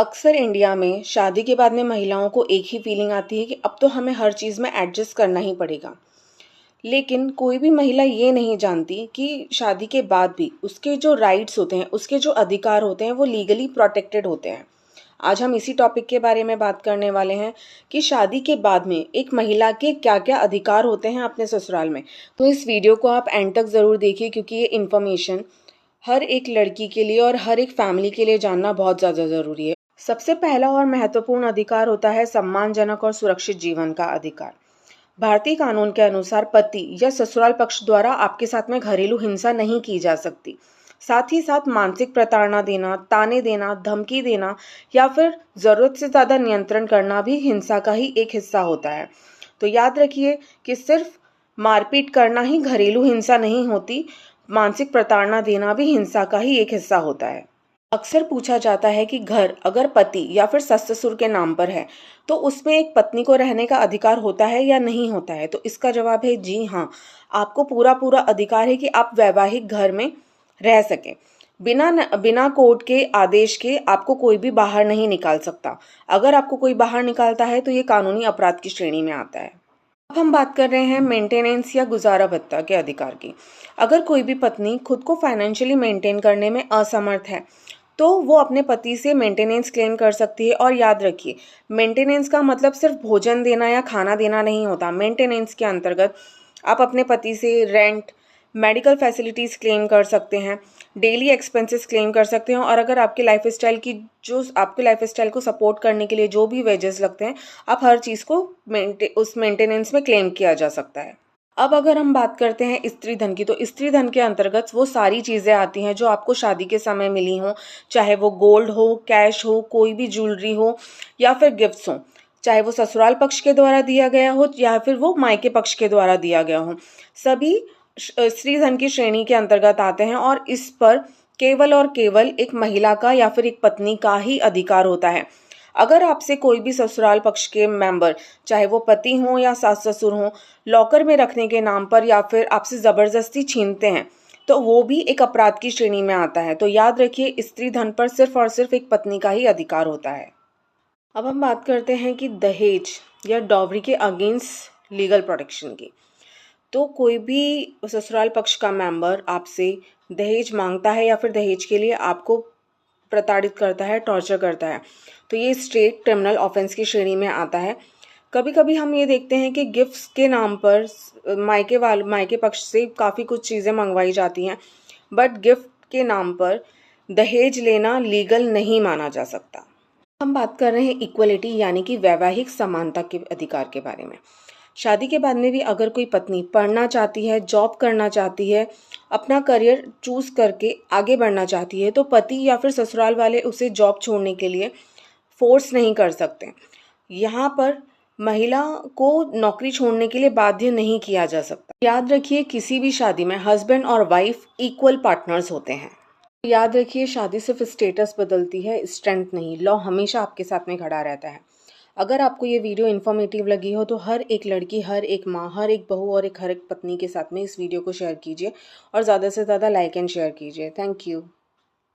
अक्सर इंडिया में शादी के बाद में महिलाओं को एक ही फीलिंग आती है कि अब तो हमें हर चीज़ में एडजस्ट करना ही पड़ेगा। लेकिन कोई भी महिला ये नहीं जानती कि शादी के बाद भी उसके जो राइट्स होते हैं, उसके जो अधिकार होते हैं वो लीगली प्रोटेक्टेड होते हैं। आज हम इसी टॉपिक के बारे में बात करने वाले हैं कि शादी के बाद में एक महिला के क्या-क्या अधिकार होते हैं अपने ससुराल में। तो इस वीडियो को आप एंड तक ज़रूर देखिए क्योंकि ये इन्फॉर्मेशन हर एक लड़की के लिए और हर एक फैमिली के लिए जानना बहुत ज़्यादा ज़रूरी है। सबसे पहला और महत्वपूर्ण अधिकार होता है सम्मानजनक और सुरक्षित जीवन का अधिकार। भारतीय कानून के अनुसार पति या ससुराल पक्ष द्वारा आपके साथ में घरेलू हिंसा नहीं की जा सकती। साथ ही साथ मानसिक प्रताड़ना देना, ताने देना, धमकी देना या फिर ज़रूरत से ज़्यादा नियंत्रण करना भी हिंसा का ही एक हिस्सा होता है। तो याद रखिए कि सिर्फ मारपीट करना ही घरेलू हिंसा नहीं होती, मानसिक प्रताड़ना देना भी हिंसा का ही एक हिस्सा होता है। अक्सर पूछा जाता है कि घर अगर पति या फिर सस ससुर के नाम पर है तो उसमें एक पत्नी को रहने का अधिकार होता है या नहीं होता है। तो इसका जवाब है जी हाँ, आपको पूरा पूरा अधिकार है कि आप वैवाहिक घर में रह सकें। बिना कोर्ट के आदेश के आपको कोई भी बाहर नहीं निकाल सकता। अगर आपको कोई बाहर निकालता है तो ये कानूनी अपराध की श्रेणी में आता है। अब हम बात कर रहे हैं मेंटेनेंस या गुजारा भत्ता के अधिकार की। अगर कोई भी पत्नी खुद को फाइनेंशियली मेंटेन करने में असमर्थ है तो वो अपने पति से मेंटेनेंस क्लेम कर सकती है। और याद रखिए, मेंटेनेंस का मतलब सिर्फ भोजन देना या खाना देना नहीं होता। मेंटेनेंस के अंतर्गत आप अपने पति से रेंट, मेडिकल फैसिलिटीज़ क्लेम कर सकते हैं, डेली एक्सपेंसेस क्लेम कर सकते हैं और अगर आपके लाइफस्टाइल को सपोर्ट करने के लिए जो भी वेजेस लगते हैं, आप हर चीज़ को उस मेंटेनेंस में क्लेम किया जा सकता है। अब अगर हम बात करते हैं स्त्री धन की, तो स्त्री धन के अंतर्गत वो सारी चीज़ें आती हैं जो आपको शादी के समय मिली हों, चाहे वो गोल्ड हो, कैश हो, कोई भी ज्वेलरी हो या फिर गिफ्ट्स हों, चाहे वो ससुराल पक्ष के द्वारा दिया गया हो या फिर वो मायके पक्ष के द्वारा दिया गया हो। सभी स्त्री धन की श्रेणी के अंतर्गत आते हैं और इस पर केवल और केवल एक महिला का या फिर एक पत्नी का ही अधिकार होता है। अगर आपसे कोई भी ससुराल पक्ष के मेंबर, चाहे वो पति हों या सास ससुर हों, लॉकर में रखने के नाम पर या फिर आपसे ज़बरदस्ती छीनते हैं तो वो भी एक अपराध की श्रेणी में आता है। तो याद रखिए, स्त्री धन पर सिर्फ और सिर्फ एक पत्नी का ही अधिकार होता है। अब हम बात करते हैं कि दहेज या डॉवरी के अगेंस्ट लीगल प्रोटेक्शन की। तो कोई भी ससुराल पक्ष का मेंबर आपसे दहेज मांगता है या फिर दहेज के लिए आपको प्रताड़ित करता है, टॉर्चर करता है, तो ये स्टेट क्रिमिनल ऑफेंस की श्रेणी में आता है। कभी कभी हम ये देखते हैं कि गिफ्ट्स के नाम पर मायके पक्ष से काफ़ी कुछ चीज़ें मंगवाई जाती हैं, बट गिफ्ट के नाम पर दहेज लेना लीगल नहीं माना जा सकता। हम बात कर रहे हैं इक्वलिटी यानी कि वैवाहिक समानता के अधिकार के बारे में। शादी के बाद में भी अगर कोई पत्नी पढ़ना चाहती है, जॉब करना चाहती है, अपना करियर चूज़ करके आगे बढ़ना चाहती है तो पति या फिर ससुराल वाले उसे जॉब छोड़ने के लिए फोर्स नहीं कर सकते। यहाँ पर महिला को नौकरी छोड़ने के लिए बाध्य नहीं किया जा सकता। याद रखिए, किसी भी शादी में हस्बैंड और वाइफ इक्वल पार्टनर्स होते हैं। याद रखिए, शादी सिर्फ स्टेटस बदलती है, स्ट्रेंथ नहीं। लॉ हमेशा आपके साथ में खड़ा रहता है। अगर आपको ये वीडियो इन्फॉर्मेटिव लगी हो तो हर एक लड़की, हर एक माँ, हर एक बहू और हर एक पत्नी के साथ में इस वीडियो को शेयर कीजिए और ज़्यादा से ज़्यादा लाइक एंड शेयर कीजिए। Thank you.